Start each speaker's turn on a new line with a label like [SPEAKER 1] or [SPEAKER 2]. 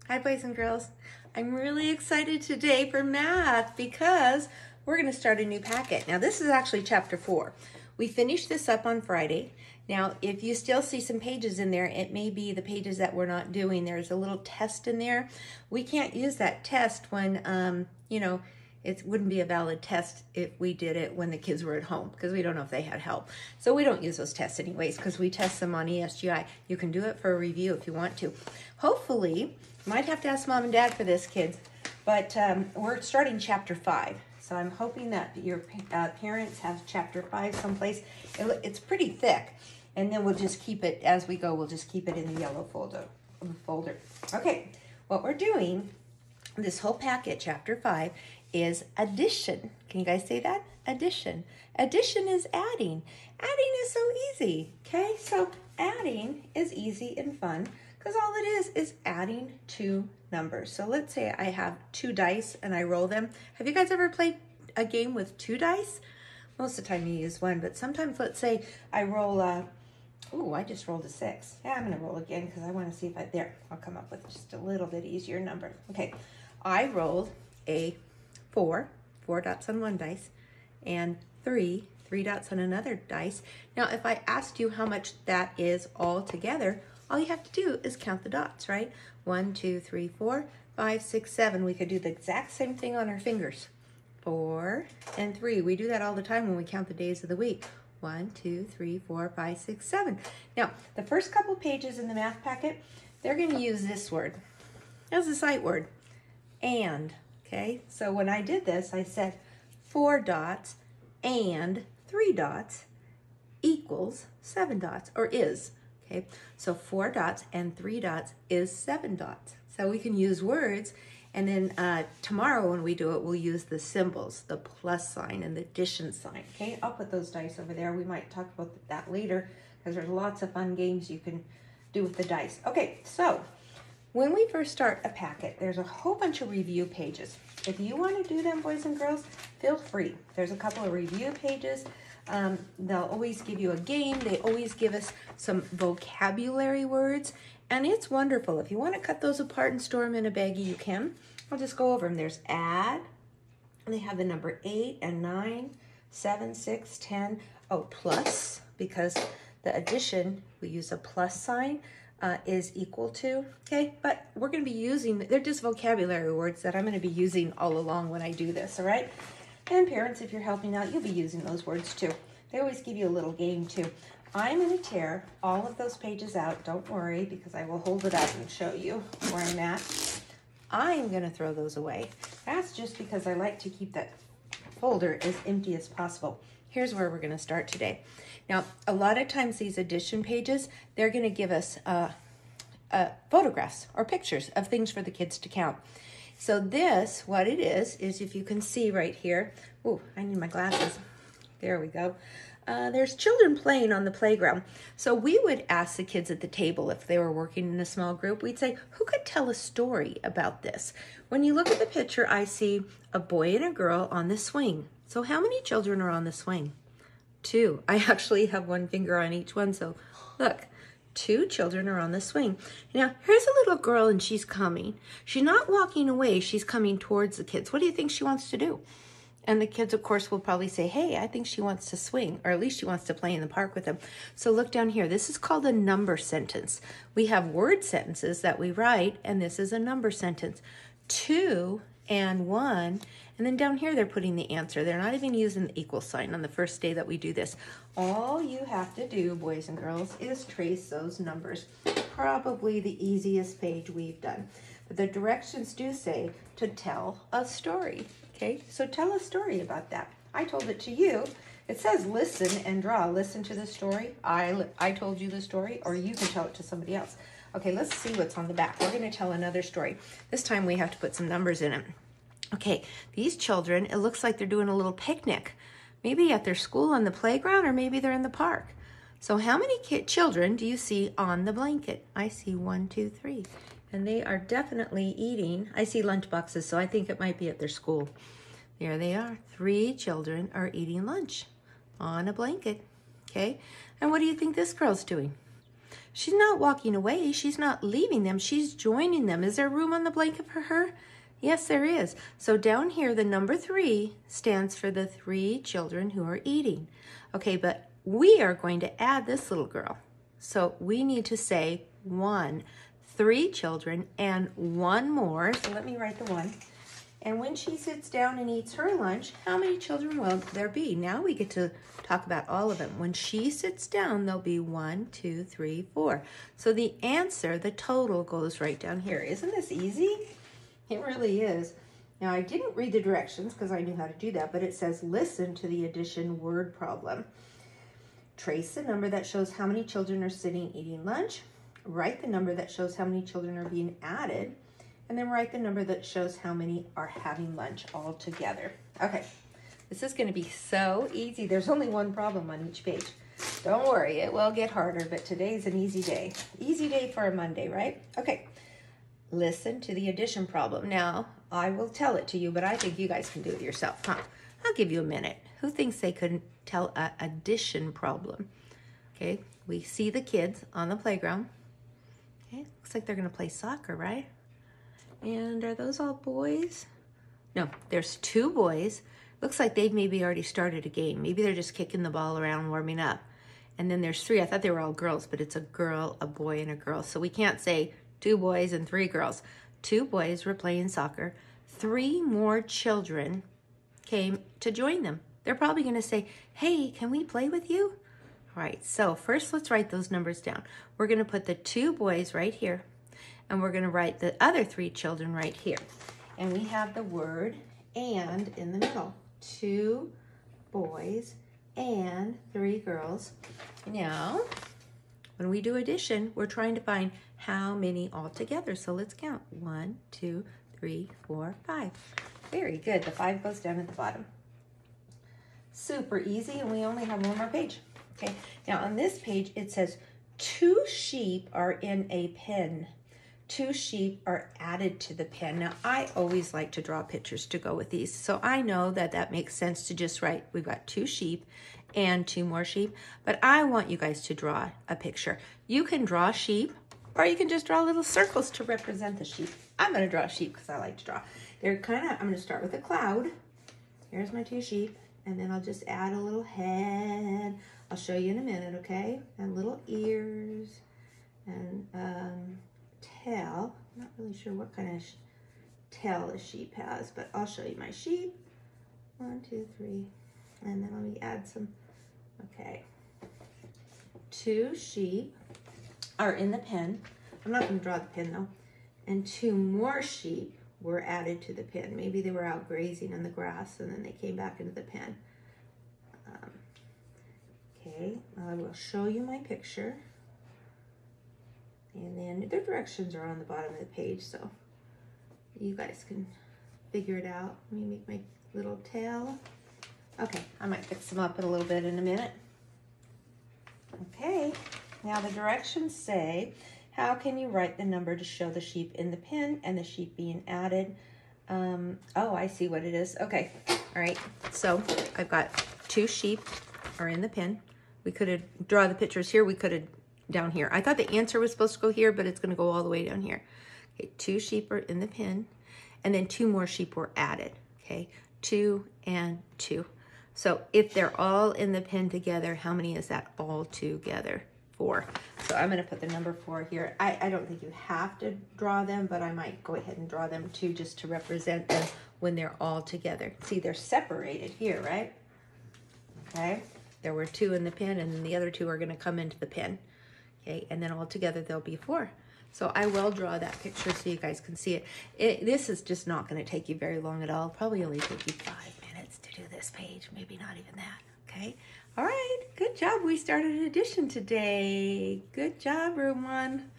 [SPEAKER 1] Hi, boys and girls. I'm really excited today for math because we're going to start a new packet. Now, this is actually chapter 4. We finished this up on Friday. Now, if you still see some pages in there, it may be the pages that we're not doing. There's a little test in there. We can't use that test when, it wouldn't be a valid test if we did it when the kids were at home because we don't know if they had help. So we don't use those tests anyways because we test them on ESGI. You can do it for a review if you want to. Hopefully, you might have to ask mom and dad for this, kids, but we're starting chapter 5. So I'm hoping that your parents have chapter 5 someplace. It's pretty thick, and then we'll just keep it as we go. We'll just keep it in the yellow folder. Okay, what we're doing, this whole packet, chapter 5, is addition. Can you guys say that? Addition. Addition is adding. Adding is so easy, okay? So adding is easy and fun because all it is adding two numbers. So let's say I have 2 dice and I roll them. Have you guys ever played a game with 2 dice? Most of the time you use 1, but sometimes let's say I roll I just rolled a 6. Yeah, I'm gonna roll again because I want to see if I'll come up with just a little bit easier number. Okay, I rolled a 4 dots on one dice, and 3 dots on another dice. Now, if I asked you how much that is all together, all you have to do is count the dots, right? 1, 2, 3, 4, 5, 6, 7. We could do the exact same thing on our fingers. 4 and 3. We do that all the time when we count the days of the week. 1, 2, 3, 4, 5, 6, 7. Now, the first couple pages in the math packet, they're going to use this word as a sight word, and. Okay, so when I did this, I said 4 dots and 3 dots equals 7 dots, or is. Okay, so 4 dots and 3 dots is 7 dots. So we can use words, and then tomorrow when we do it, we'll use the symbols, the plus sign and the addition sign. Okay, I'll put those dice over there. We might talk about that later because there's lots of fun games you can do with the dice. Okay, so when we first start a packet, there's a whole bunch of review pages. If you want to do them, boys and girls, feel free. There's a couple of review pages. They'll always give you a game. They always give us some vocabulary words, and it's wonderful. If you want to cut those apart and store them in a baggie, you can. I'll just go over them. There's add, and they have the number 8 and 9, 7, 6, 10. Oh, plus, because the addition, we use a plus sign. Is equal to, okay? But we're going to be using, they're just vocabulary words that I'm going to be using all along when I do this, all right? And parents, if you're helping out, you'll be using those words too. They always give you a little game too. I'm going to tear all of those pages out, don't worry, because I will hold it up and show you where I'm at. I'm going to throw those away. That's just because I like to keep that folder as empty as possible. Here's where we're going to start today. Now, a lot of times these addition pages, they're going to give us photographs or pictures of things for the kids to count. So this, what it is if you can see right here, oh, I need my glasses. There we go. There's children playing on the playground. So we would ask the kids at the table if they were working in a small group, we'd say, who could tell a story about this? When you look at the picture, I see a boy and a girl on the swing. So how many children are on the swing? 2. I actually have 1 finger on each one, so look, 2 children are on the swing. Now, here's a little girl and she's coming. She's not walking away, she's coming towards the kids. What do you think she wants to do? And the kids, of course, will probably say, hey, I think she wants to swing, or at least she wants to play in the park with them. So look down here. This is called a number sentence. We have word sentences that we write, and this is a number sentence. 2 and 1, and then down here they're putting the answer. They're not even using the equal sign on the first day that we do this. All you have to do, boys and girls, is trace those numbers. Probably the easiest page we've done. But the directions do say to tell a story. Okay, so tell a story about that. I told it to you. It says listen and draw. Listen to the story. I told you the story, or you can tell it to somebody else. Okay, let's see what's on the back. We're going to tell another story. This time we have to put some numbers in it. Okay, these children, it looks like they're doing a little picnic. Maybe at their school on the playground, or maybe they're in the park. So how many children do you see on the blanket? I see 1, 2, 3. And they are definitely eating. I see lunch boxes, so I think it might be at their school. There they are. 3 children are eating lunch on a blanket. Okay, and what do you think this girl's doing? She's not walking away. She's not leaving them. She's joining them. Is there room on the blanket for her? Yes, there is. So down here, the number 3 stands for the 3 children who are eating. Okay, but we are going to add this little girl. So we need to say 1, 3 children, and 1 more. So let me write the 1. And when she sits down and eats her lunch, how many children will there be? Now we get to talk about all of them. When she sits down, there'll be 1, 2, 3, 4. So the answer, the total, goes right down here. Isn't this easy? It really is. Now, I didn't read the directions because I knew how to do that, but it says listen to the addition word problem. Trace the number that shows how many children are sitting eating lunch. Write the number that shows how many children are being added. And then write the number that shows how many are having lunch all together. Okay, this is going to be so easy. There's only one problem on each page. Don't worry, it will get harder, but today's an easy day. Easy day for a Monday, right? Okay. Listen to the addition problem. Now, I will tell it to you, but I think you guys can do it yourself, huh? I'll give you a minute. Who thinks they could tell an addition problem? Okay, we see the kids on the playground. Okay, looks like they're going to play soccer, right? And are those all boys? No, there's 2 boys. Looks like they've maybe already started a game. Maybe they're just kicking the ball around, warming up. And then there's 3. I thought they were all girls, but it's a girl, a boy, and a girl. So we can't say 2 boys and 3 girls. 2 boys were playing soccer. 3 more children came to join them. They're probably going to say, hey, can we play with you? All right, so first let's write those numbers down. We're going to put the 2 boys right here, and we're going to write the other 3 children right here. And we have the word and in the middle. 2 boys and 3 girls. Now, when we do addition, we're trying to find how many altogether. So let's count. 1, 2, 3, 4, 5. Very good. The 5 goes down at the bottom. Super easy, and we only have 1 more page. Okay. Now on this page, it says 2 sheep are in a pen. 2 sheep are added to the pen. Now, I always like to draw pictures to go with these. So I know that that makes sense to just write, we've got 2 sheep and 2 more sheep, but I want you guys to draw a picture. You can draw sheep, or you can just draw little circles to represent the sheep. I'm going to draw a sheep because I like to draw. They're I'm going to start with a cloud. Here's my 2 sheep, and then I'll just add a little head. I'll show you in a minute, okay? And little ears, and tail. I'm not really sure what kind of tail a sheep has, but I'll show you my sheep. 1, 2, 3, and then let me add some. Okay, 2 sheep are in the pen. I'm not going to draw the pen though. And 2 more sheep were added to the pen. Maybe they were out grazing in the grass and then they came back into the pen. Okay, I will show you my picture. And then the directions are on the bottom of the page, so you guys can figure it out. Let me make my little tail. Okay, I might fix them up a little bit in a minute. Okay, now the directions say, how can you write the number to show the sheep in the pen and the sheep being added? Oh, I see what it is. Okay, all right, so I've got 2 sheep are in the pen. We could have draw the pictures here. We could have down here. I thought the answer was supposed to go here, but it's going to go all the way down here. Okay, 2 sheep are in the pen, and then 2 more sheep were added. Okay, 2 and 2. So if they're all in the pen together, how many is that all together? 4. So I'm going to put the number 4 here. I don't think you have to draw them, but I might go ahead and draw them too, just to represent them when they're all together. See, they're separated here, right? Okay, there were 2 in the pen, and then the other 2 are going to come into the pen. Okay, and then all together there'll be 4. So I will draw that picture so you guys can see it. This is just not going to take you very long at all. Probably only take you 5 minutes to do this page, maybe not even that. Okay, all right, good job. We started an addition today. Good job, room 1.